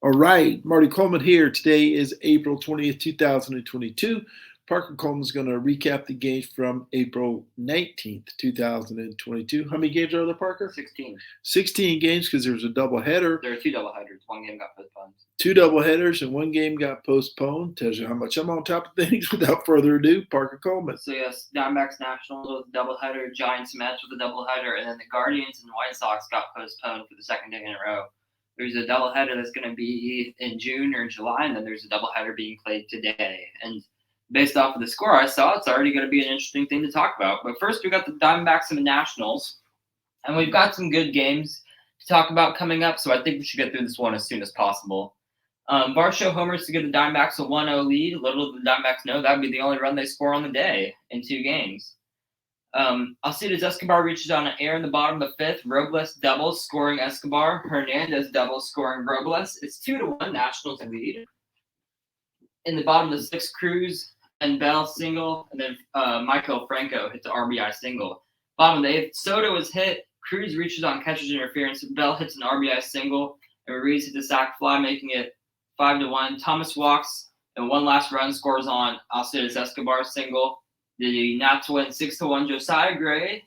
All right, Marty Coleman here. Today is April 20th, 2022. Parker Coleman's going to recap the games from April 19th, 2022. How many games are there, Parker? 16. 16 games because there was a doubleheader. There are two doubleheaders. One game got postponed. Two doubleheaders and one game got postponed. Tells you how much I'm on top of things. Without further ado, Parker Coleman. So, yes, Diamondbacks Nationals with a doubleheader, Giants Mets with a doubleheader, and then the Guardians and White Sox got postponed for the second day in a row. There's a doubleheader that's going to be in June or July, and then there's a doubleheader being played today. And based off of the score I saw, it's already going to be an interesting thing to talk about. But first, we got the Diamondbacks and the Nationals, and we've got some good games to talk about coming up, so I think we should get through this one as soon as possible. Varsho homers to give the Diamondbacks a 1-0 lead. Little did the Diamondbacks know that would be the only run they score on the day in two games. Alcides Escobar reaches on an air in the bottom of the fifth. Robles doubles, scoring Escobar. Hernandez doubles, scoring Robles. It's 2-1 Nationals lead. In the bottom of the sixth, Cruz and Bell single, and then Michael Franco hits an RBI single. Bottom of the eighth, Soto is hit. Cruz reaches on catcher's interference. Bell hits an RBI single, and Ruiz hits a sac fly, making it 5-1. Thomas walks, and one last run scores on Alcides Escobar single. The Nats win 6-1. Josiah Gray,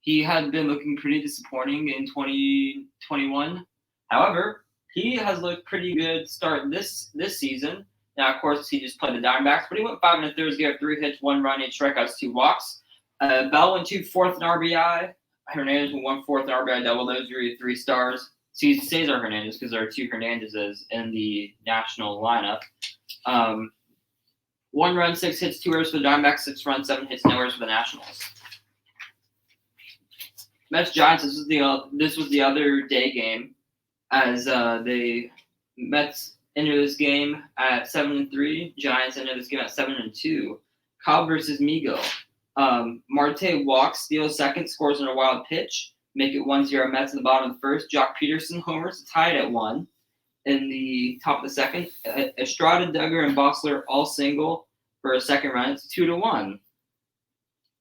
he had been looking pretty disappointing in 2021. However, he has looked pretty good start this season. Now, of course, he just played the Diamondbacks, but he went 5 1/3, gave up 3 hits, 1 run, 8 strikeouts, 2 walks. Bell went 2 fourth in RBI. Hernandez went 1 4th in RBI double. Those are your 3 stars. Cesar Hernandez, because there are 2 Hernandezes in the national lineup. 1 run, 6 hits, 2 errors for the Diamondbacks, 6 runs, 7 hits, no errors for the Nationals. Mets Giants. This was the other day game, as the Mets enter this game at 7-3. Giants enter this game at 7-2. Cobb versus Migo. Marte walks, steals second, scores on a wild pitch, make it 1-0 Mets in the bottom of the first. Jock Peterson homers, tied at 1 in the top of the second. Estrada, Duggar, and Bossler all single for a second run. It's 2-1.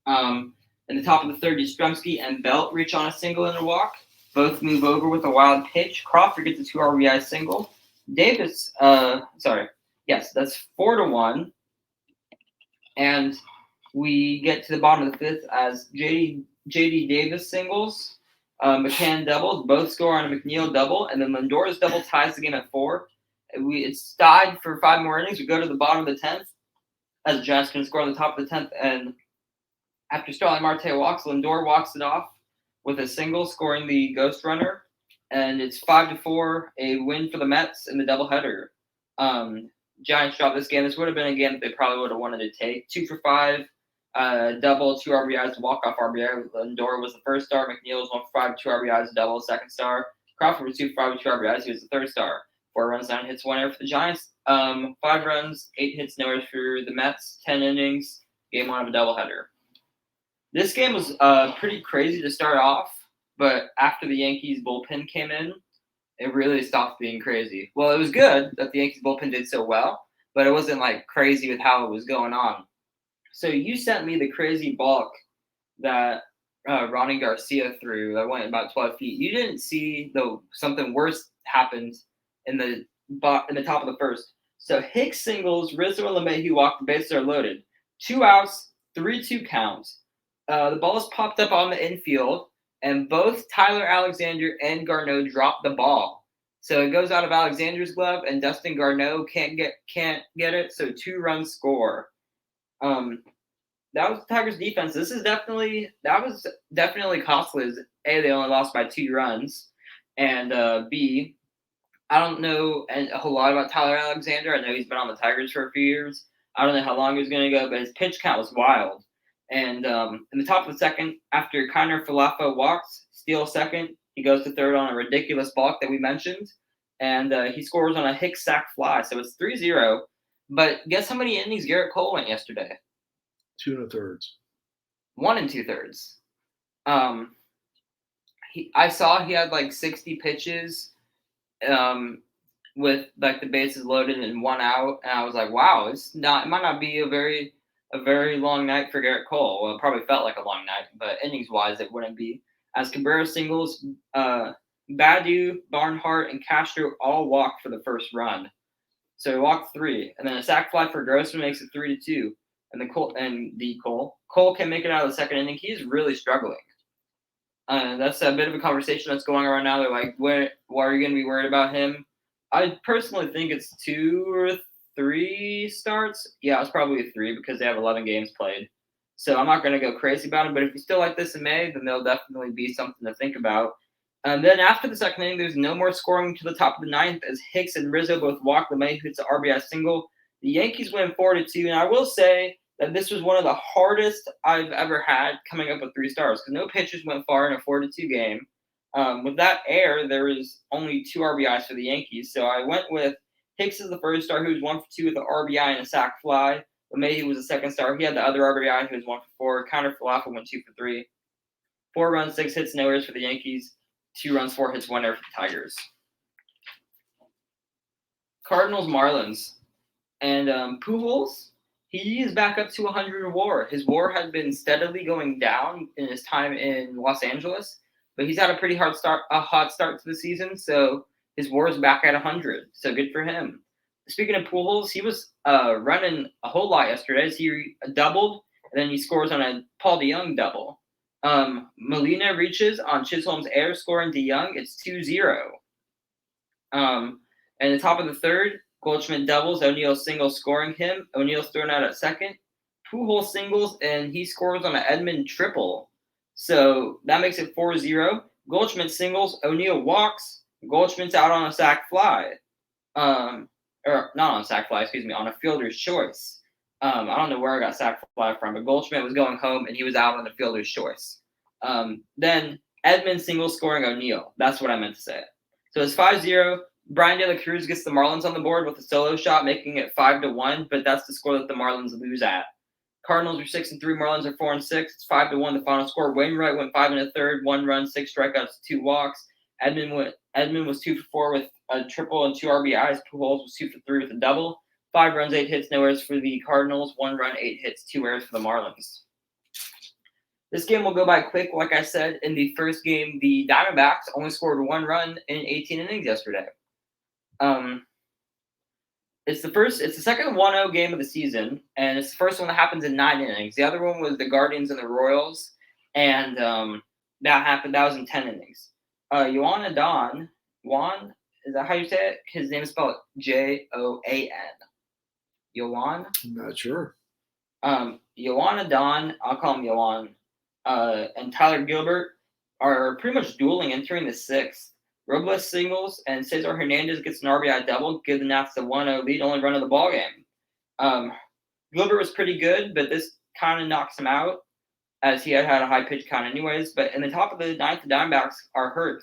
In the top of the third, Yastrzemski and Belt reach on a single and a walk. Both move over with a wild pitch. Crawford gets a 2 RBI single. Davis, that's 4-1. And we get to the bottom of the fifth as J.D. Davis singles. McCann doubles. Both score on a McNeil double. And then Lindor's double ties the game at 4. It's tied for 5 more innings. We go to the bottom of the 10th as the Giants can score on the top of the 10th. And after Starling Marte walks, Lindor walks it off with a single, scoring the ghost runner. And it's 5-4, a win for the Mets in the doubleheader. Giants dropped this game. This would have been a game that they probably would have wanted to take. 2 for 5, double, 2 RBIs, walk-off RBI. Lindor was the first star. McNeil was 1 for 5, 2 RBIs, double, second star. Crawford was 2 for 5 with 2 RBIs. He was the third star. 4 runs, 9 hits, 1 error for the Giants. 5 runs, 8 hits, no errors for the Mets. 10 innings, game 1 of a doubleheader. This game was pretty crazy to start off, but after the Yankees bullpen came in, it really stopped being crazy. Well, it was good that the Yankees bullpen did so well, but it wasn't like crazy with how it was going on. So you sent me the crazy balk that Ronnie Garcia threw that went about 12 feet. You didn't see something worse happened in the top of the first. So Hicks singles, Rizzo and LeMahieu walk, the bases are loaded. 2 outs, 3-2 counts. The ball is popped up on the infield, and both Tyler Alexander and Garneau drop the ball. So it goes out of Alexander's glove, and Dustin Garneau can't get it. So 2 runs score. That was the Tigers' defense. That was definitely costly. A, they only lost by 2 runs, and B, I don't know a whole lot about Tyler Alexander. I know he's been on the Tigers for a few years. I don't know how long he was going to go, but his pitch count was wild. And in the top of the second, after Kiner Falefa walks, steals second, he goes to third on a ridiculous balk that we mentioned, and he scores on a Hicks sac fly. So it's 3-0. But guess how many innings Garrett Cole went yesterday? 2 1/3. 1 2/3. I saw he had like 60 pitches, with like the bases loaded and 1 out, and I was like, wow, it might not be a very long night for Garrett Cole. Well, it probably felt like a long night, but innings-wise, it wouldn't be. As Cabrera singles, Badu, Barnhart, and Castro all walked for the first run. So he walked 3, and then a sac fly for Grossman makes it 3-2. And Cole can make it out of the second inning. He's really struggling. That's a bit of a conversation that's going around now. They're like, why are you going to be worried about him? I personally think it's 2 or 3 starts. Yeah, it's probably 3 because they have 11 games played. So I'm not going to go crazy about him. But if he's still like this in May, then there'll definitely be something to think about. And then after the second inning, there's no more scoring to the top of the ninth as Hicks and Rizzo both walk. LeMay hits an RBI single. The Yankees win 4-2. And I will say that this was one of the hardest I've ever had coming up with 3 stars because no pitchers went far in a 4-2 game. With that error, there was only 2 RBIs for the Yankees. So I went with Hicks as the first star, who was 1 for 2 with an RBI and a sac fly. LeMay was the second star. He had the other RBI, who was 1 for 4. Counter Falafel went 2 for 3. 4 runs, 6 hits, no errors for the Yankees. 2 runs, 4 hits, 1 error for the Tigers. Cardinals, Marlins. And Pujols, he is back up to 100 WAR. His WAR had been steadily going down in his time in Los Angeles, but he's had a pretty hot start to the season, so his WAR is back at 100. So good for him. Speaking of Pujols, he was running a whole lot yesterday. He doubled, and then he scores on a Paul DeJong double. Molina reaches on Chisholm's air, scoring DeJong. It's 2-0. And the top of the third, Goldschmidt doubles, O'Neill singles, scoring him. O'Neill's thrown out at second. Pujols singles, and he scores on an Edman triple. So that makes it 4-0. Goldschmidt singles, O'Neill walks. Goldschmidt's out on a sac fly. Or not on a sac fly, on a fielder's choice. I don't know where I got sac fly from, but Goldschmidt was going home, and he was out on the fielder's choice. Then Edman singles, scoring O'Neill. That's what I meant to say. So it's 5-0. Brian De La Cruz gets the Marlins on the board with a solo shot, making it 5-1, but that's the score that the Marlins lose at. Cardinals are 6-3, Marlins are 4-6. It's 5-1 the final score. Wainwright went 5 1/3, 1 run, 6 strikeouts, 2 walks. Edman was 2 for 4 with a triple and 2 RBIs. Pujols was 2 for 3 with a double. 5 runs, 8 hits, no errors for the Cardinals. 1 run, 8 hits, 2 errors for the Marlins. This game will go by quick. Like I said, in the first game, the Diamondbacks only scored 1 run in 18 innings yesterday. It's the second 1-0 game of the season, and it's the first one that happens in 9 innings. The other one was the Guardians and the Royals, and that was in 10 innings. Juan, is that how you say it? His name is spelled Joan. Yoan? I'm not sure. Yoan Adon, I'll call him Yoan, and Tyler Gilbert are pretty much dueling entering the 6th. Robles singles, and Cesar Hernandez gets an RBI double, give the Nats the 1-0 lead, only run of the ballgame. Gilbert was pretty good, but this kind of knocks him out, as he had a high pitch count anyways. But in the top of the ninth, the Diamondbacks are hurt.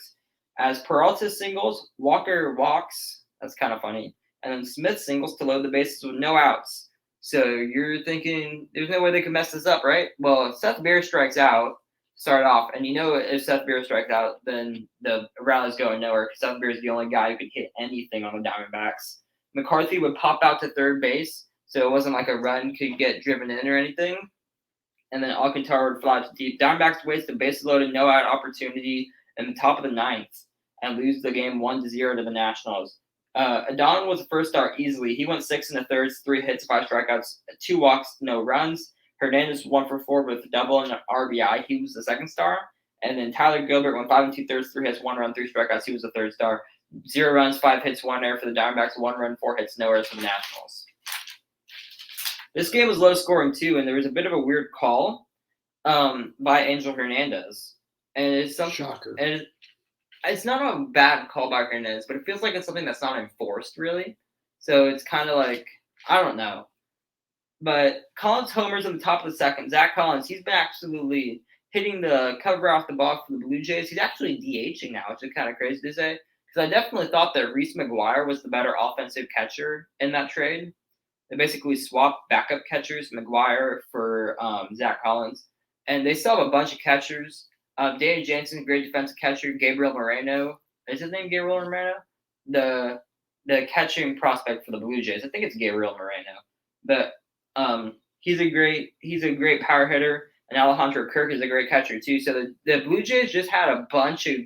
As Peralta singles, Walker walks, that's kind of funny, and then Smith singles to load the bases with no outs. So you're thinking, there's no way they can mess this up, right? Well, Seth Beer strikes out, start off, and if Seth Beer strikes out, then the rally's going nowhere because Seth Beer is the only guy who could hit anything on the Diamondbacks. McCarthy would pop out to third base, so it wasn't like a run could get driven in or anything. And then Alcantara would fly to deep. Diamondbacks waste a bases loaded no out opportunity in the top of the ninth and lose the game 1-0 to the Nationals. Adon was the first star easily. He went 6 1/3, 3 hits, 5 strikeouts, 2 walks, no runs. Hernandez 1 for 4 with a double and an RBI. He was the second star. And then Tyler Gilbert went 5 2/3, 3 hits, 1 run, 3 strikeouts. He was the third star. 0 runs, 5 hits, 1 error for the Diamondbacks. 1 run, 4 hits, no errors for the Nationals. This game was low scoring too, and there was a bit of a weird call by Angel Hernandez. And it's something. Shocker. And it's not a bad call by Hernandez, but it feels like it's something that's not enforced really. So it's kind of like, I don't know. But Collins homers in the top of the second. Zach Collins, he's been absolutely hitting the cover off the ball for the Blue Jays. He's actually DHing now, which is kind of crazy to say. Because I definitely thought that Reese McGuire was the better offensive catcher in that trade. They basically swapped backup catchers, McGuire for Zach Collins. And they still have a bunch of catchers. Danny Jansen, great defensive catcher. Gabriel Moreno. Is his name Gabriel Moreno? The catching prospect for the Blue Jays. I think it's Gabriel Moreno. But he's a great power hitter. And Alejandro Kirk is a great catcher too. So the Blue Jays just had a bunch of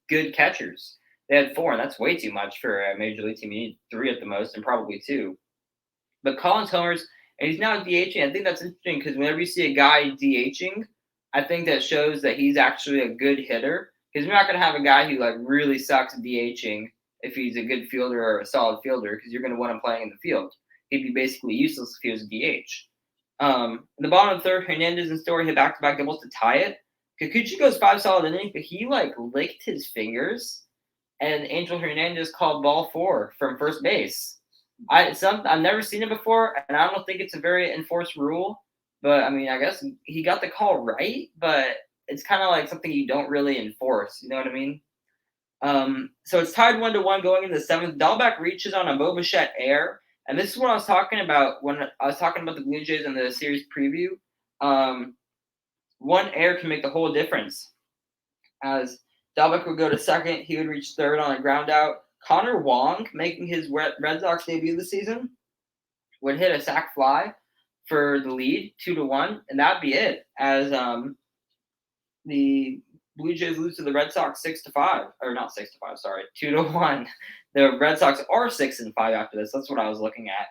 good catchers. They had 4, and that's way too much for a major league team. You need 3 at the most, and probably 2. But Collins homers, and he's now DHing. I think that's interesting because whenever you see a guy DHing, I think that shows that he's actually a good hitter. Because you're not going to have a guy who like really sucks at DHing if he's a good fielder or a solid fielder, because you're going to want him playing in the field. He'd be basically useless if he was a DH. In the bottom of the third, Hernandez and Story hit back-to-back doubles to tie it. Kikuchi goes 5 solid innings, but he like licked his fingers, and Angel Hernandez called ball 4 from first base. I've never seen it before, and I don't think it's a very enforced rule. But I mean, I guess he got the call right, but it's kind of like something you don't really enforce. You know what I mean? So it's tied 1-1 going into the 7th. Dahlbeck reaches on a Bo Bichette air, and this is what I was talking about when I was talking about the Blue Jays in the series preview. One air can make the whole difference. As Dahlbeck would go to second, he would reach third on a ground out. Connor Wong, making his Red Sox debut this season, would hit a sac fly for the lead, 2-1, and that'd be it. As the Blue Jays lose to the Red Sox 6-5, or not 6-5, sorry, 2-1. The Red Sox are 6-5 after this. That's what I was looking at.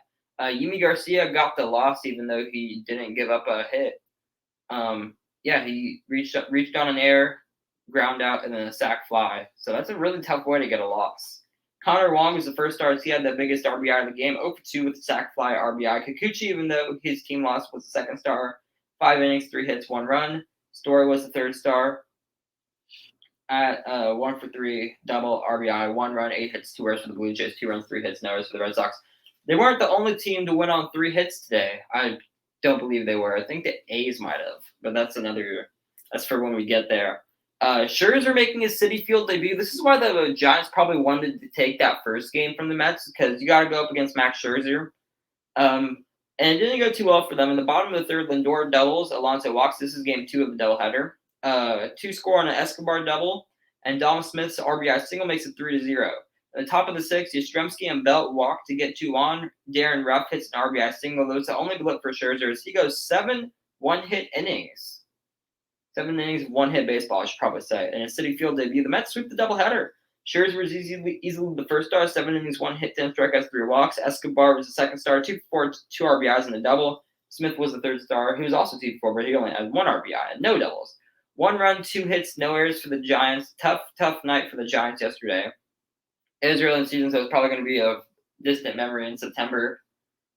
Yimi Garcia got the loss, even though he didn't give up a hit. He reached on an air, ground out, and then a sac fly. So that's a really tough way to get a loss. Connor Wong was the first star. He had the biggest RBI of the game, 0-2 with the sac fly RBI. Kikuchi, even though his team lost, was the second star. 5 innings, 3 hits, 1 run. Story was the third star at 1-for-3 double RBI, 1 run, 8 hits, 2 errors for the Blue Jays, 2 runs, 3 hits, no errors for the Red Sox. They weren't the only team to win on 3 hits today. I don't believe they were. I think the A's might have, but that's for when we get there. Scherzer making his Citi Field debut. This is why the Giants probably wanted to take that first game from the Mets, because you got to go up against Max Scherzer. And it didn't go too well for them. In the bottom of the third, Lindor doubles, Alonso walks. This is game 2 of the doubleheader. 2 score on an Escobar double, and Dom Smith's RBI single makes it 3-0. At the top of the 6th, Yastrzemski and Belt walk to get 2 on. Darren Ruff hits an RBI single. Though it's the only blip for Scherzer. He goes 7 one-hit innings. 7 innings, 1-hit baseball, I should probably say. In a Citi Field debut, the Mets sweep the doubleheader. Scherzer was easily the first star, 7 innings, 1 hit, 10 strikeouts, 3 walks. Escobar was the second star, 2-for-4, 2 RBIs in the double. Smith was the third star, who was also 2-for-4, but he only had 1 RBI and no doubles. 1 run, 2 hits, no errors for the Giants. Tough night for the Giants yesterday. It is early in the season, so it's probably going to be a distant memory in September.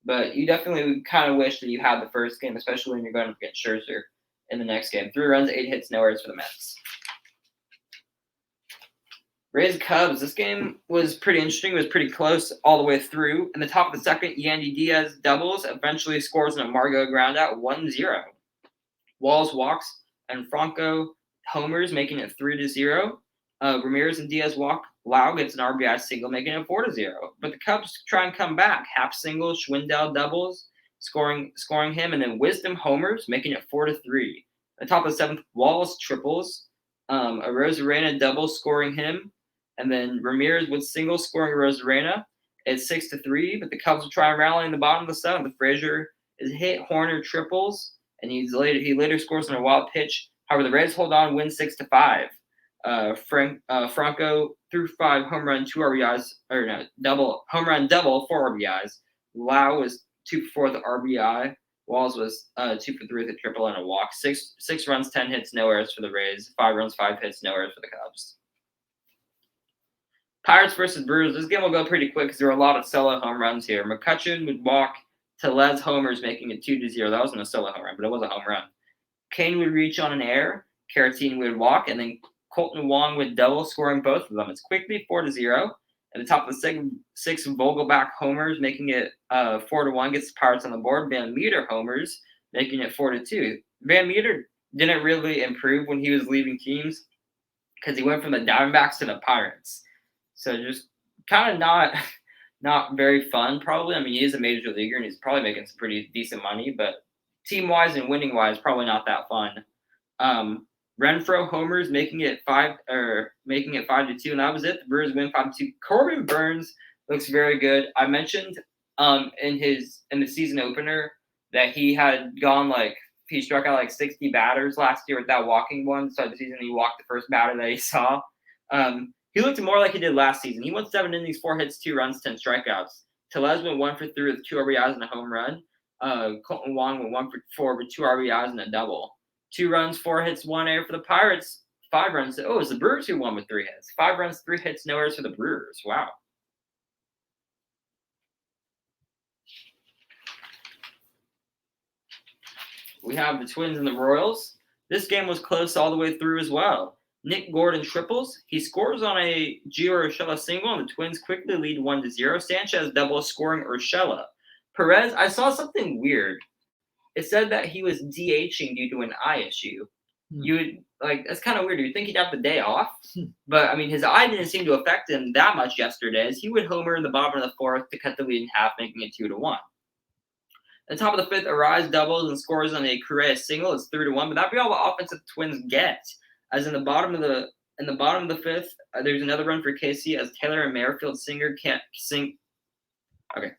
But you definitely kind of wish that you had the first game, especially when you're going up against Scherzer in the next game. 3 runs, 8 hits, no errors for the Mets. Rays Cubs. This game was pretty interesting. It was pretty close all the way through. In the top of the second, Yandy Diaz doubles, eventually scores an Amargo ground out, 1-0. Walls walks, and Franco homers, making it 3-0. Ramirez and Diaz walk. Lau gets an RBI single, making it 4-0. But the Cubs try and come back. Happ singles, Schwindel doubles, scoring him, and then Wisdom homers, making it 4-3. At the top of the 7th, Walls triples, a Rosarena double, scoring him, and then Ramirez with single, scoring Rosarena. It's 6-3, but the Cubs will try and rally in the bottom of the 7th. Frazier is hit, Horner triples, and he later scores on a wild pitch. However, the Rays hold on, win 6-5. Franco threw 5 home run, 2 RBIs, or no, home run double, 4 RBIs. Lau was 2-for-4 with the RBI. Walls was 2-for-3 with a triple and a walk. 6 runs, 10 hits, no errors for the Rays. 5 runs, 5 hits, no errors for the Cubs. Pirates versus Brewers. This game will go pretty quick because there are a lot of solo home runs here. McCutcheon would walk to Les homers, making it 2-0. That wasn't a solo home run, but it was a home run. Kane would reach on an air. Caratini would walk, and then Colton Wong would double, scoring both of them. It's quickly 4-0. At the top of the 6th, Vogelback homers, making it 4-1, gets the Pirates on the board. Van Meter homers, making it 4-2. Van Meter didn't really improve when he was leaving teams because he went from the Diamondbacks to the Pirates. So just kind of not very fun, probably. I mean, he is a major leaguer, and he's probably making some pretty decent money, but team-wise and winning-wise, probably not that fun. Renfroe homers, making it 5-2, and that was it. The Brewers win 5-2. Corbin Burns looks very good. I mentioned in the season opener that he had gone he struck out 60 batters last year with that walking one. So the season he walked the first batter that he saw. He looked more like he did last season. He went 7 innings, 4 hits, 2 runs, 10 strikeouts. Tellez went 1 for 3 with 2 RBIs and a home run. Colton Wong went 1 for 4 with 2 RBIs and a double. 2 runs, 4 hits, 1 error for the Pirates. 5 runs. Oh, it was the Brewers who won with 3 hits. 5 runs, 3 hits, no errors for the Brewers. Wow. We have the Twins and the Royals. This game was close all the way through as well. Nick Gordon triples. He scores on a Gio Urshela single, and the Twins quickly lead 1-0. Sanchez double scoring Urshela. Perez, I saw something weird. It said that he was DHing due to an eye issue. You would that's kind of weird. You'd think he'd have the day off, but I mean, his eye didn't seem to affect him that much yesterday, as he would homer in the bottom of the 4th to cut the lead in half, making it 2-1. At the top of the 5th, Arise doubles and scores on a Correa single. It's 3-1, but that'd be all the offense that the Twins get. As in the bottom of the 5th, there's another run for Casey as Taylor and Merrifield Singer can't sing. Okay,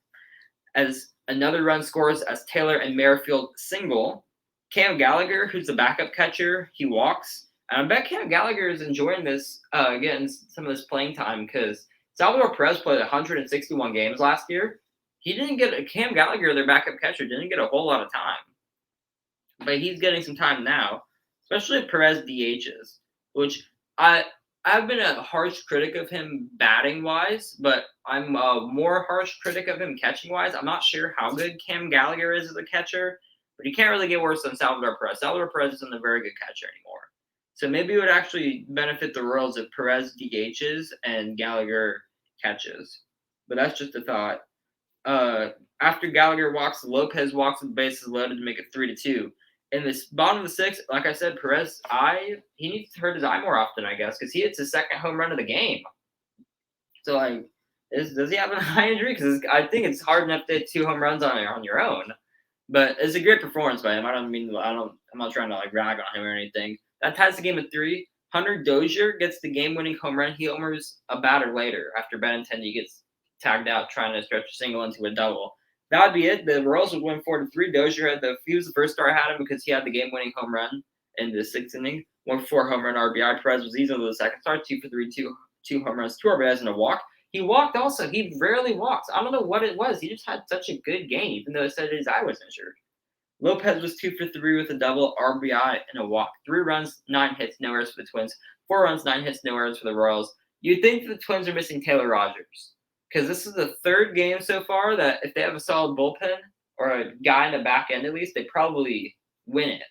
as another run scores as Taylor and Merrifield single. Cam Gallagher, who's the backup catcher, he walks. And I bet Cam Gallagher is enjoying this, getting some of this playing time, because Salvador Perez played 161 games last year. Cam Gallagher, their backup catcher, didn't get a whole lot of time. But he's getting some time now, especially if Perez DHs, which I've been a harsh critic of him batting-wise, but I'm a more harsh critic of him catching-wise. I'm not sure how good Cam Gallagher is as a catcher, but he can't really get worse than Salvador Perez. Salvador Perez isn't a very good catcher anymore. So maybe it would actually benefit the Royals if Perez DHs and Gallagher catches. But that's just a thought. After Gallagher walks, Lopez walks with the bases loaded to make it 3-2. In this bottom of the 6th, like I said, Perez he needs to hurt his eye more often, I guess, because he hits his 2nd home run of the game. So does he have an eye injury? Because I think it's hard enough to hit 2 home runs on your own. But it's a great performance by him. I'm not trying to rag on him or anything. That ties the game at 3. Hunter Dozier gets the game-winning home run. He homers a batter later after Benintendi gets tagged out trying to stretch a single into a double. That would be it. The Royals would win 4-3. Dozier he was the first star I had him because he had the game-winning home run in the 6th inning. 1 for 4 home run RBI. Perez was easily the second star. 2 for 3, 2 home runs, 2 RBIs and a walk. He walked also. He rarely walks. I don't know what it was. He just had such a good game, even though it said his eye was injured. Lopez was 2 for 3 with a double, RBI, and a walk. 3 runs, 9 hits, no errors for the Twins. 4 runs, 9 hits, no errors for the Royals. You'd think the Twins are missing Taylor Rogers, because this is the 3rd game so far that if they have a solid bullpen or a guy in the back end at least, they probably win it.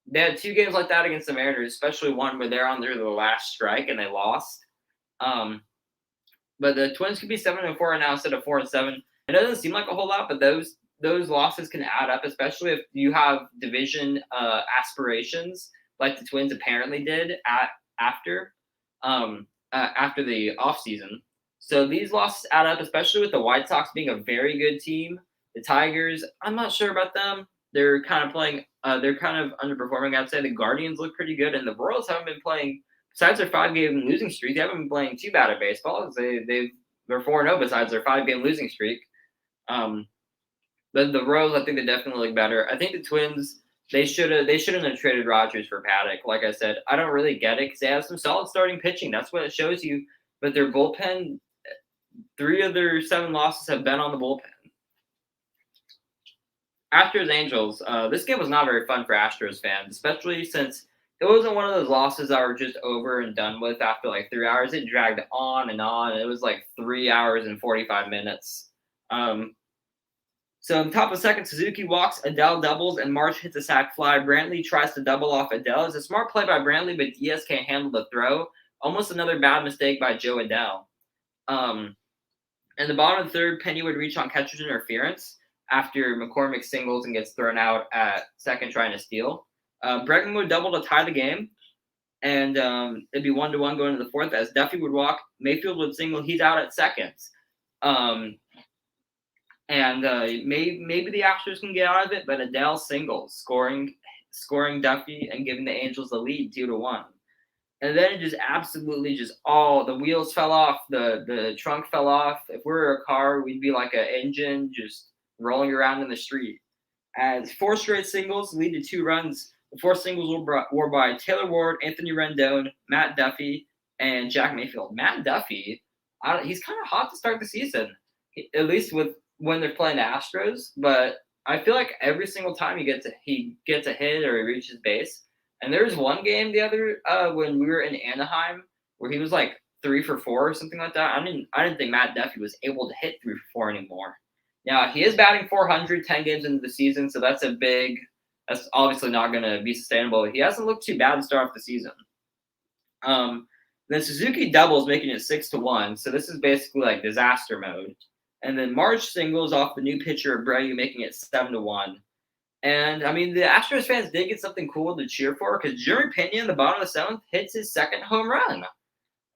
They had 2 games like that against the Mariners, especially one where they're under the last strike and they lost. But the Twins could be 7-4 now instead of 4-7. It doesn't seem like a whole lot, but those losses can add up, especially if you have division aspirations like the Twins apparently did after the offseason. So these losses add up, especially with the White Sox being a very good team. The Tigers, I'm not sure about them. They're kind of playing. They're kind of underperforming. I'd say the Guardians look pretty good, and the Royals haven't been playing. Besides their 5-game losing streak, they haven't been playing too bad at baseball. They're 4-0 besides their 5-game losing streak. But the Royals, I think they definitely look better. I think the Twins, they shouldn't have traded Rogers for Paddock. Like I said, I don't really get it because they have some solid starting pitching. That's what it shows you. But their bullpen, 3 of their 7 losses have been on the bullpen. Astros Angels, this game was not very fun for Astros fans, especially since it wasn't one of those losses that were just over and done with after 3 hours. It dragged on and on. And it was 3 hours and 45 minutes. So in top of 2nd, Suzuki walks, Adele doubles, and Marsh hits a sac fly. Brantley tries to double off Adele. It's a smart play by Brantley, but Diaz can't handle the throw. Almost another bad mistake by Joe Adele. In the bottom of the 3rd, Penny would reach on catcher's interference after McCormick singles and gets thrown out at 2nd trying to steal. Bregman would double to tie the game, and it'd be 1-1 going to the 4th as Duffy would walk. Mayfield would single. He's out at 2nd. Maybe the Astros can get out of it, but Adele singles, scoring Duffy and giving the Angels the lead 2-1. And then it just absolutely the wheels fell off, the trunk fell off. If we were a car, we'd be like an engine just rolling around in the street. As 4 straight singles lead to 2 runs. The 4 singles were by Taylor Ward, Anthony Rendon, Matt Duffy, and Jack Mayfield. Matt Duffy, he's kind of hot to start the season, at least with when they're playing the Astros. But I feel like every single time he gets a hit or he reaches base. And there was one game the other when we were in Anaheim where he was like 3 for 4 or something like that. I didn't think Matt Duffy was able to hit 3 for 4 anymore. Now he is batting 400 10 games into the season, so that's obviously not going to be sustainable. He hasn't looked too bad to start off the season. Then Suzuki doubles, making it 6-1. So this is basically like disaster mode. And then March singles off the new pitcher Abreu, making it 7-1. And I mean, the Astros fans did get something cool to cheer for because Jeremy Pena in the bottom of the 7th hits his second home run.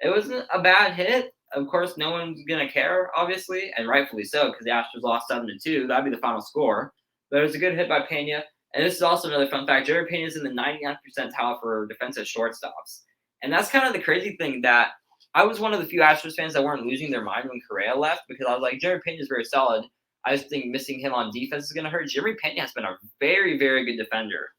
It wasn't a bad hit. Of course, no one's gonna care, obviously, and rightfully so, because the Astros lost 7-2. That'd be the final score. But it was a good hit by Pena. And this is also another fun fact: Jeremy Pena is in the 99th percentile for defensive shortstops. And that's kind of the crazy thing, that I was one of the few Astros fans that weren't losing their mind when Correa left, because I was like, Jeremy Pena is very solid. I just think missing him on defense is going to hurt. Jeremy Pena has been a very, very good defender.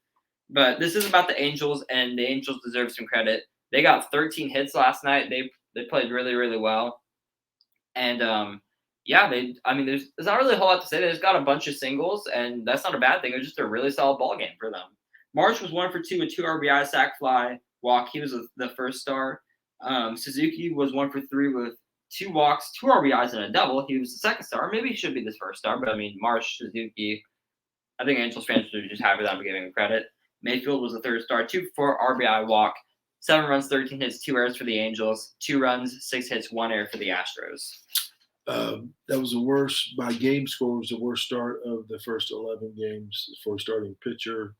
But this is about the Angels, and the Angels deserve some credit. They got 13 hits last night. They played really, really well. And, there's not really a whole lot to say. They just got a bunch of singles, and that's not a bad thing. It was just a really solid ball game for them. March was 1 for 2 with 2 RBI, sac fly, walk. He was the first star. Suzuki was 1 for 3 with 2 walks, 2 RBIs, and a double. He was the second star. Maybe he should be this first star, but I mean, March, Suzuki, I think Angels fans are just happy that I'm giving him credit. Mayfield was the third star, 2 for 4 RBI walk, 7 runs, 13 hits, 2 errors for the Angels, 2 runs, 6 hits, 1 error for the Astros. That was the worst by game score. Was the worst start of the first 11 games for starting pitcher.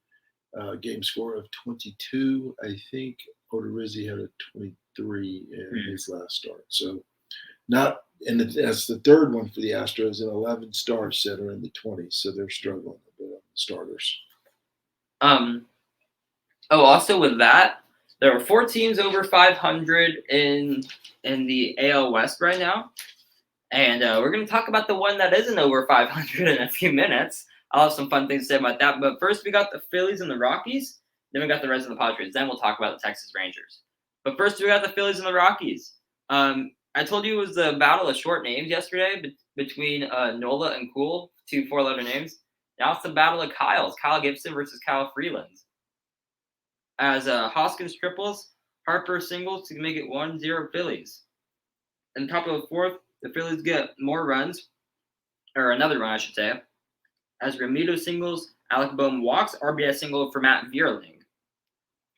Game score of 22. I think Odorizzi had a 23 in his last start. So that's the third one for the Astros, and 11 starts that are in the 20s. So they're struggling a bit on the starters. Also with that, there are 4 teams over 500 in the AL West right now. And we're going to talk about the one that isn't over 500 in a few minutes. I'll have some fun things to say about that. But first, we got the Phillies and the Rockies. Then we got the Reds and the Padres. Then we'll talk about the Texas Rangers. But first, we got the Phillies and the Rockies. I told you it was the battle of short names yesterday between Nola and Cool, 2 4-letter names. Now it's the battle of Kyles. Kyle Gibson versus Kyle Freeland. As Hoskins triples, Harper singles to make it 1-0 Phillies. In the top of the 4th, the Phillies get more runs, or another run, I should say, as Remuto singles, Alec Boehm walks, RBI single for Matt Vierling.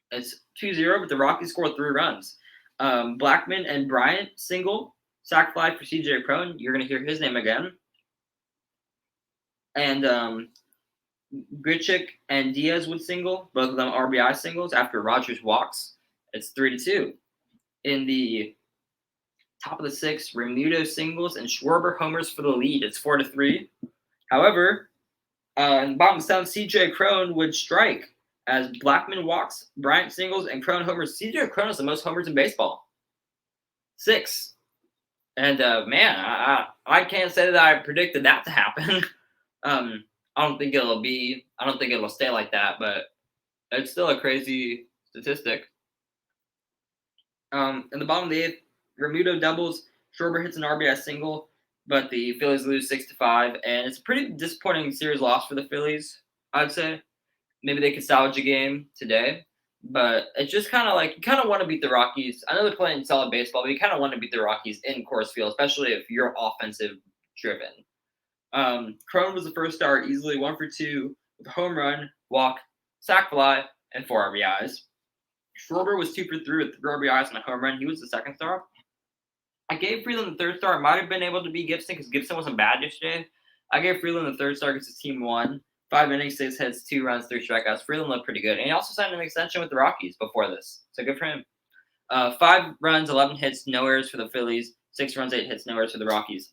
It's 2-0, but the Rockies score 3 runs. Blackman and Bryant single, sac fly for CJ Cron. You're going to hear his name again. And Grichuk and Diaz would single, both of them RBI singles after Rogers walks. It's 3-2. In the top of the 6th, Remuto singles and Schwarber homers for the lead. It's 4-3. However, in the bottom of the 7th, CJ Cron would strike as Blackman walks, Bryant singles, and Cron homers. CJ Cron is the most homers in baseball. 6. And I can't say that I predicted that to happen. I don't think it'll stay like that, but it's still a crazy statistic. In the bottom of the 8th, Remuto doubles, Schwarber hits an RBI single, but the Phillies lose 6-5, and it's a pretty disappointing series loss for the Phillies, I'd say. Maybe they could salvage a game today, but it's just kind of like you kind of want to beat the Rockies. I know they're playing solid baseball, but you kind of want to beat the Rockies in Coors Field, especially if you're offensive driven. Cron was the first star, easily 1 for 2 with a home run, walk, sac fly, and 4 RBIs. Schwarber was 2 for 3 with 3 RBIs and a home run. He was the second star. I gave Freeland the third star. It might have been able to be Gibson because Gibson wasn't bad yesterday. I gave Freeland the third star because his team won. 5 innings, 6 hits, 2 runs, 3 strikeouts. Freeland looked pretty good. And he also signed an extension with the Rockies before this. So good for him. 5 runs, 11 hits, no errors for the Phillies. 6 runs, 8 hits, no errors for the Rockies.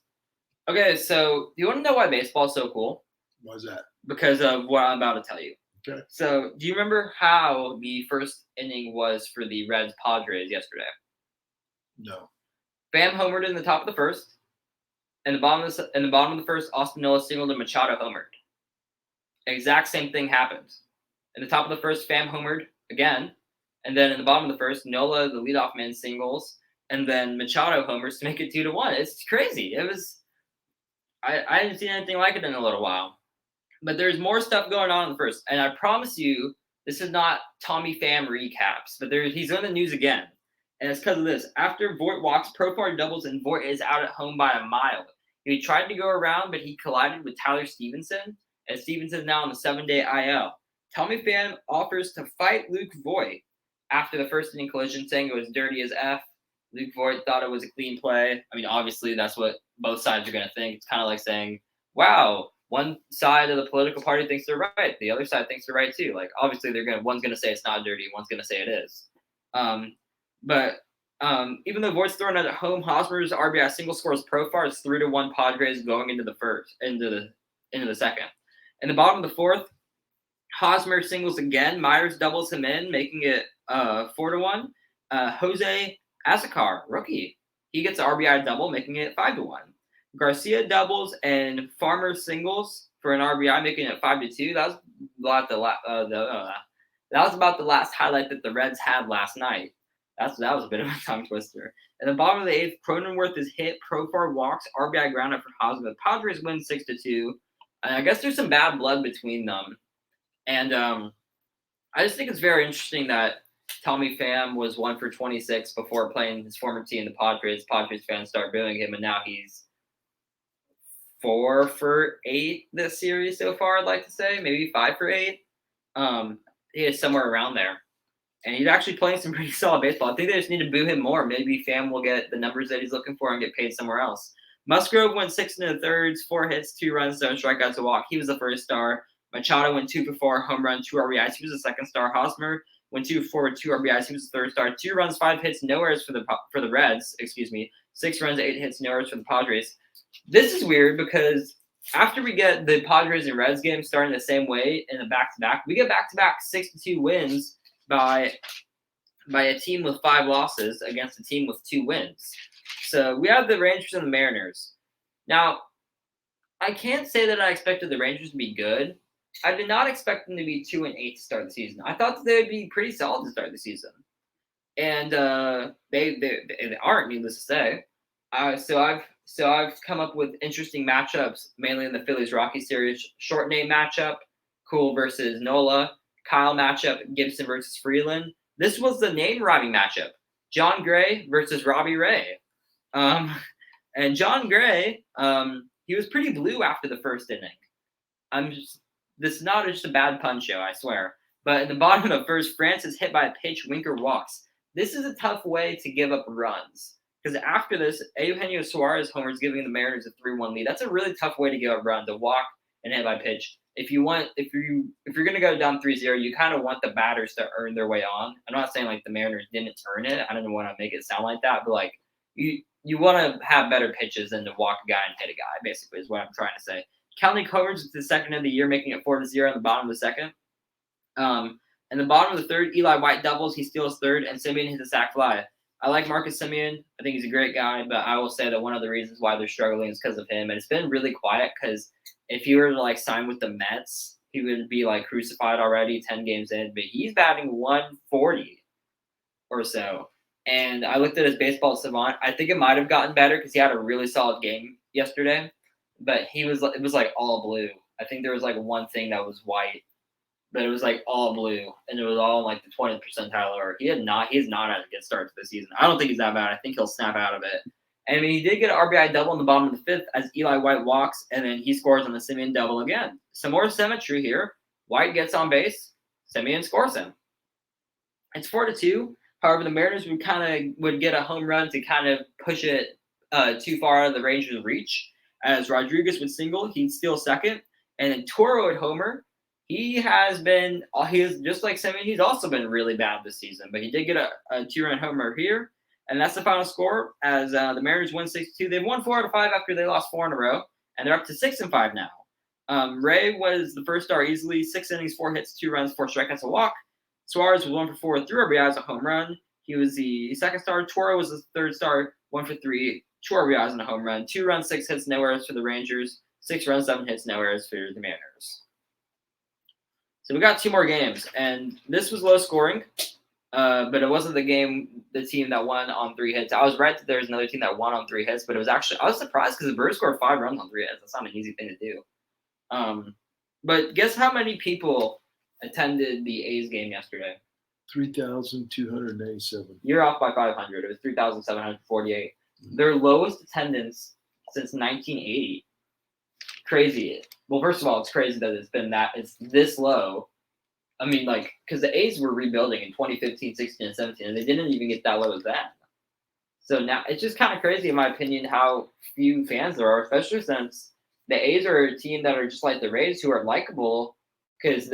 Okay, so do you want to know why baseball is so cool? Why is that? Because of what I'm about to tell you. Okay. So do you remember how the first inning was for the Reds Padres yesterday? No. Bam homered in the top of the first. In the bottom of the first, Austin Nola singled and Machado homered. Exact same thing happened. In the top of the first, Pham homered again. And then in the bottom of the first, Nola, the leadoff man, singles. and then Machado homers to make it 2-1. It's crazy. It was I hadn't seen anything like it in a little while. But there's more stuff going on in the first, and I promise you, this is not Tommy Pham recaps, but he's on the news again, and it's because of this. After Voit walks, Profar doubles, and Voit is out at home by a mile. He tried to go around, but he collided with Tyler Stevenson, and Stevenson now on the 7-day IL. Tommy Pham offers to fight Luke Voit after the first inning collision, saying it was dirty as F. Luke Voit thought it was a clean play. I mean, obviously, that's what both sides are going to think. It's kind of like saying, wow, one side of the political party thinks they're right. The other side thinks they're right too. Like, obviously, one's going to say it's not dirty. One's going to say it is. But even though Voigt's thrown at home, Hosmer's RBI single scores Profar is 3-1 Padres going into the second. In the bottom of the fourth, Hosmer singles again. Myers doubles him in, making it 4-1. Jose Azocar, rookie, he gets an RBI double, making it 5-1. Garcia doubles and Farmer singles for an RBI, making it 5-2. That was about the last highlight that the Reds had last night. That was a bit of a tongue twister. At the bottom of the eighth, Cronenworth is hit. Profar walks. RBI ground out for Hosmer. The Padres win 6-2. And I guess there's some bad blood between them. And I just think it's very interesting that Tommy Pham was 1 for 26 before playing his former team, the Padres. Padres fans start booing him, and now he's 4 for 8 this series so far, I'd like to say. Maybe 5 for 8. He is somewhere around there. And he's actually playing some pretty solid baseball. I think they just need to boo him more. Maybe Pham will get the numbers that he's looking for and get paid somewhere else. Musgrove went 6 1/3, 4 hits, 2 runs, 7 strikeouts, a walk. He was the first star. Machado went 2 for 4, home run, 2 RBIs. He was the second star. Hosmer went 2 for 4, 2 RBIs. He was the third star. 2 runs, 5 hits, no errors for the Reds. 6 runs, 8 hits, no errors for the Padres. This is weird because after we get the Padres and Reds game starting the same way in the back-to-back, we get back-to-back 6-2 wins by a team with 5 losses against a team with 2 wins. So we have the Rangers and the Mariners. Now, I can't say that I expected the Rangers to be good. I did not expect them to be 2-8 to start the season. I thought that they would be pretty solid to start the season, and they aren't, needless to say. So I've come up with interesting matchups, mainly in the Phillies-Rockies series. Short name matchup, Cool versus Nola. Kyle matchup, Gibson versus Freeland. This was the name-robbing matchup. John Gray versus Robbie Ray. And John Gray, he was pretty blue after the first inning. This is not just a bad pun show, I swear. But in the bottom of the first, Francis hit by a pitch, Winker walks. This is a tough way to give up runs. Because after this, Eugenio Suarez homers, giving the Mariners a 3-1 lead. That's a really tough way to give up runs, to walk and hit by pitch. If you're gonna go down 3-0, you kind of want the batters to earn their way on. I'm not saying like the Mariners didn't earn it. I don't want to make it sound like that, but like you want to have better pitches than to walk a guy and hit a guy. Basically, is what I'm trying to say. Kelly Covers is the second of the year, making it 4-0 in the bottom of the second. In the bottom of the third, Eli White doubles. He steals third, and Simeon hits a sac fly. I like Marcus Simeon. I think he's a great guy, but I will say that one of the reasons why they're struggling is because of him. And it's been really quiet because if he were to like sign with the Mets, he would be like crucified already 10 games in. But he's batting 140 or so. And I looked at his baseball savant. I think it might have gotten better because he had a really solid game yesterday. But it was like all blue. I think there was like one thing that was white, but it was like all blue, and it was all in like the 20th percentile. Or he's not had a good start to the season. I don't think he's that bad. I think he'll snap out of it. And I mean, he did get an RBI double in the bottom of the fifth as Eli White walks, and then he scores on the Simeon double again. Some more symmetry here. White gets on base, Simeon scores him. It's 4-2. However, the Mariners would get a home run to kind of push it too far out of the Rangers' reach. As Rodriguez would single, he'd steal second, and then Toro would homer. He is just like Simeon. He's also been really bad this season, but he did get a 2-run homer here. And that's the final score as the Mariners win 6-2. They've won 4 out of 5 after they lost 4 in a row, and they're up to 6-5 now. Ray was the first star easily, 6 innings, 4 hits, 2 runs, 4 strikeouts, a walk. Suarez was 1 for 4, 3 RBIs, a home run. He was the second star. Toro was the third star, 1 for 3, 2 RBIs and a home run. 2 runs, 6 hits, no errors for the Rangers. 6 runs, 7 hits, no errors for the Mariners. So we got 2 more games, and this was low scoring. But it wasn't the team that won on 3 hits. I was right that there's another team that won on 3 hits, but it was actually I was surprised because the Brewers scored 5 runs on 3 hits. That's not an easy thing to do. But guess how many people attended the A's game yesterday? 3,287. You're off by 500. It was 3,748. Their lowest attendance since 1980. Crazy. Well, first of all, it's crazy that it's this low. I mean, like, because the A's were rebuilding in 2015, 16, and 17, and they didn't even get that low as that. So now it's just kind of crazy, in my opinion, how few fans there are, especially since the A's are a team that are just like the Rays, who are likable because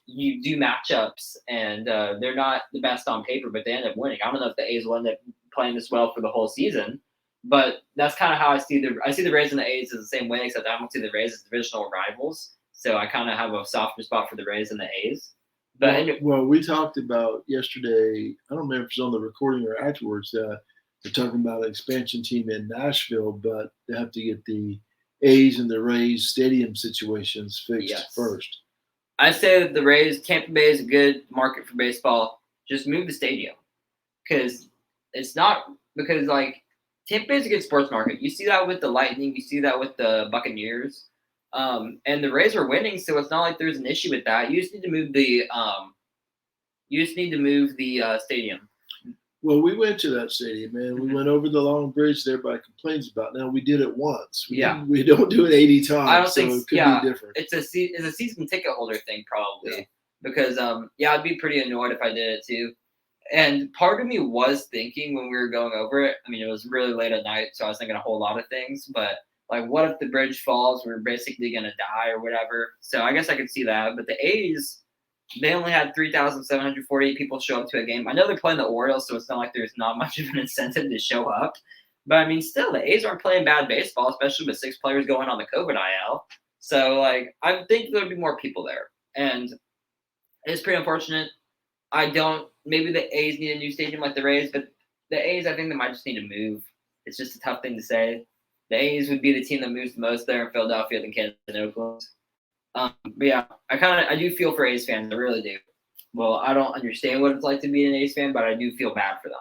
you do matchups, and they're not the best on paper, but they end up winning. I don't know if the A's will end up playing this well for the whole season, but that's kind of how I see the Rays and the A's as the same way, except I don't see the Rays as divisional rivals. So I kind of have a softer spot for the Rays and the A's. But well, we talked about yesterday. I don't remember if it was on the recording or afterwards. They're talking about an expansion team in Nashville, but they have to get the A's and the Rays stadium situations fixed first. I say that the Rays, Tampa Bay is a good market for baseball. Just move the stadium, because like Tampa Bay is a good sports market. You see that with the Lightning, you see that with the Buccaneers. And the Rays are winning, so it's not like there's an issue with that. You just need to move the stadium. Well, we went to that stadium, man. We went over the long bridge that everybody complains about. Now, we did it once. We don't do it 80 times. I don't think it could be different. It's a season ticket holder thing, probably. Because I'd be pretty annoyed if I did it too. And part of me was thinking when we were going over it. I mean, it was really late at night, so I was thinking a whole lot of things, but. Like, what if the bridge falls? We're basically going to die or whatever. So I guess I could see that. But the A's, they only had 3,748 people show up to a game. I know they're playing the Orioles, so it's not like there's not much of an incentive to show up. But, I mean, still, the A's aren't playing bad baseball, especially with 6 players going on the COVID IL. So, like, I think there would be more people there. And it's pretty unfortunate. Maybe the A's need a new stadium like the Rays, but the A's, I think they might just need to move. It's just a tough thing to say. The A's would be the team that moves the most there in Philadelphia than Kansas and Oakland. But yeah, I do feel for A's fans. I really do. Well, I don't understand what it's like to be an A's fan, but I do feel bad for them.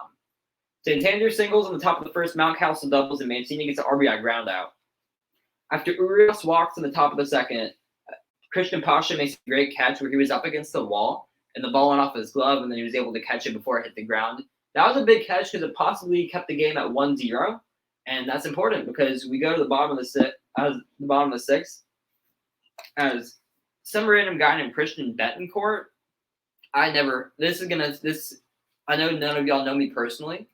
Santander singles on the top of the first, Mountcastle doubles, and Mancini gets an RBI ground out. After Urias walks in the top of the second, Christian Pasha makes a great catch where he was up against the wall, and the ball went off his glove, and then he was able to catch it before it hit the ground. That was a big catch because it possibly kept the game at 1-0. And that's important because we go to the bottom of the sixth, as some random guy named Christian Betancourt. I know none of y'all know me personally,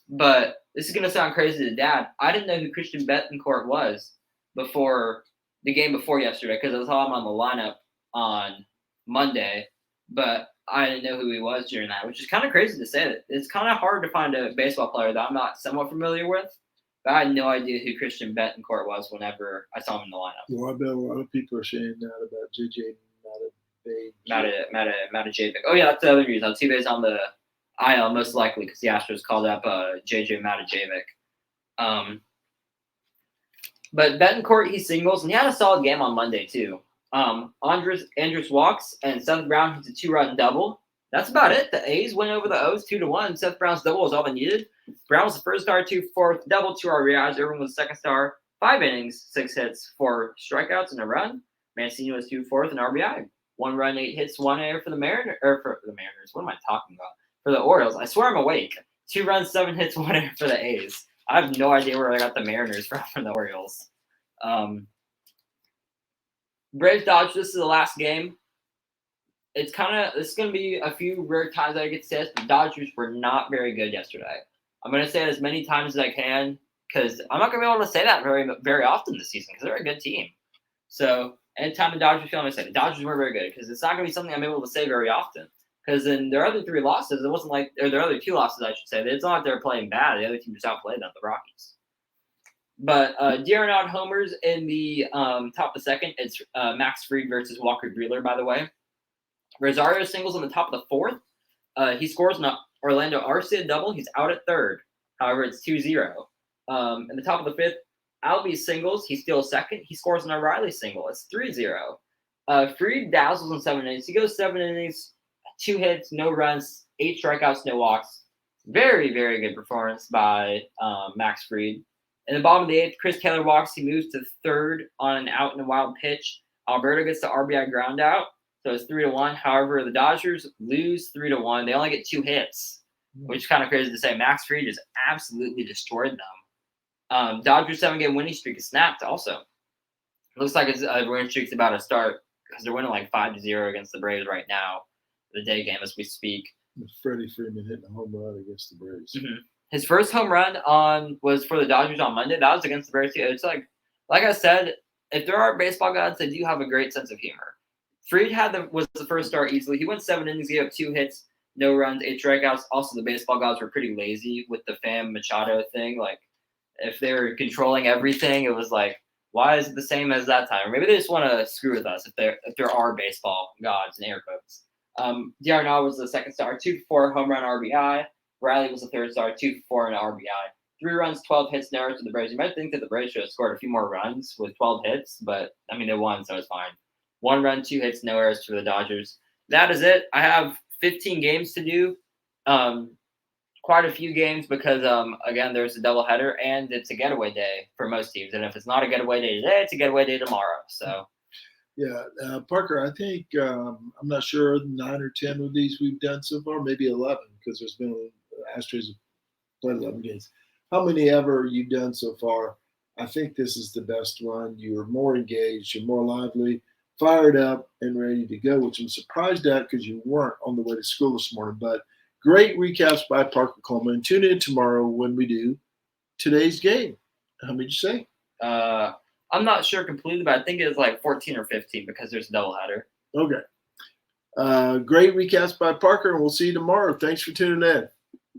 but this is gonna sound crazy to Dad. I didn't know who Christian Betancourt was before the game before yesterday because I saw him on the lineup on Monday, but I didn't know who he was during that, which is kind of crazy to say. That it's kind of hard to find a baseball player that I'm not somewhat familiar with. But I had no idea who Christian Betancourt was whenever I saw him in the lineup. Well, I bet a lot of people are saying that about JJ Matajevic. Oh, yeah, that's the other news. Altuve's on the IL, most likely, because the Astros called up JJ Matajevic. But Betancourt, he singles, and he had a solid game on Monday, too. Andrus walks, and Seth Brown hits a 2-run double. That's about it. The A's went over the O's 2-1. Seth Brown's double was all they needed. Brown was the first star, 2/4, double, 2 RBIs. Irvin was the second star, 5 innings, 6 hits, 4 strikeouts, and a run. Mancini was 2/4 and RBI. 1 run, 8 hits, 1 error for the Mariners. What am I talking about? For the Orioles. I swear I'm awake. 2 runs, 7 hits, 1 error for the A's. I have no idea where I got the Mariners from the Orioles. Braves Dodgers. This is the last game. It's going to be a few rare times that I get to say this, but the Dodgers were not very good yesterday. I'm going to say it as many times as I can because I'm not going to be able to say that very, very often this season because they're a good team. So anytime the Dodgers feel, I'm going to say the Dodgers were very good because it's not going to be something I'm able to say very often. Because in their other 3 losses, it wasn't like – or their other 2 losses, I should say. It's not like they're playing bad. The other team just outplayed them, the Rockies. But D'Arnaud homers in the top of the second. It's Max Fried versus Walker Buehler, by the way. Rosario singles on the top of the 4th. He scores an Orlando Arcia double. He's out at 3rd. However, it's 2-0. In the top of the 5th, Albies singles. He steals 2nd. He scores an O'Reilly single. It's 3-0. Fried dazzles in 7 innings. He goes 7 innings, 2 hits, no runs, 8 strikeouts, no walks. Very, very good performance by Max Fried. In the bottom of the 8th, Chris Taylor walks. He moves to 3rd on an out and a wild pitch. Alberto gets the RBI ground out, so it's 3-1. However, the Dodgers lose 3-1. They only get 2 hits, which is kind of crazy to say. Max Fried just absolutely destroyed them. Dodgers 7-game winning streak is snapped also. It looks like a winning streak's about to start because they're winning like 5-0 against the Braves right now, the day game as we speak. Freddie Freeman hitting a home run against the Braves. Mm-hmm. His first home run was for the Dodgers on Monday. That was against the Braves too. It's like I said, if there are baseball gods, they do have a great sense of humor. Fried was the first start easily. He went 7 innings, gave up 2 hits, no runs, 8 strikeouts. Also, the baseball gods were pretty lazy with the Fam Machado thing. Like, if they were controlling everything, it was like, why is it the same as that time? Or maybe they just want to screw with us if there are baseball gods in air quotes. D'Arnaud was the second star, 2-for-4 home run RBI. Riley was the third star, 2-for-4 and an RBI. 3 runs, 12 hits, no errors to the Braves. You might think that the Braves should have scored a few more runs with 12 hits, but I mean they won, so it's fine. 1 run, 2 hits, no errors for the Dodgers. That is it. I have 15 games to do. Quite a few games because again there's a doubleheader and it's a getaway day for most teams. And if it's not a getaway day today, it's a getaway day tomorrow. So. Yeah, Parker, I think I'm not sure 9 or 10 of these we've done so far, maybe 11 because there's been Astros have played 11 games. How many ever you've done so far? I think this is the best one. You're more engaged, you're more lively, fired up, and ready to go, which I'm surprised at because you weren't on the way to school this morning. But great recaps by Parker Coleman. Tune in tomorrow when we do today's game. How many did you say? I'm not sure completely, but I think it's like 14 or 15 because there's a doubleheader. Okay. Great recaps by Parker, and we'll see you tomorrow. Thanks for tuning in.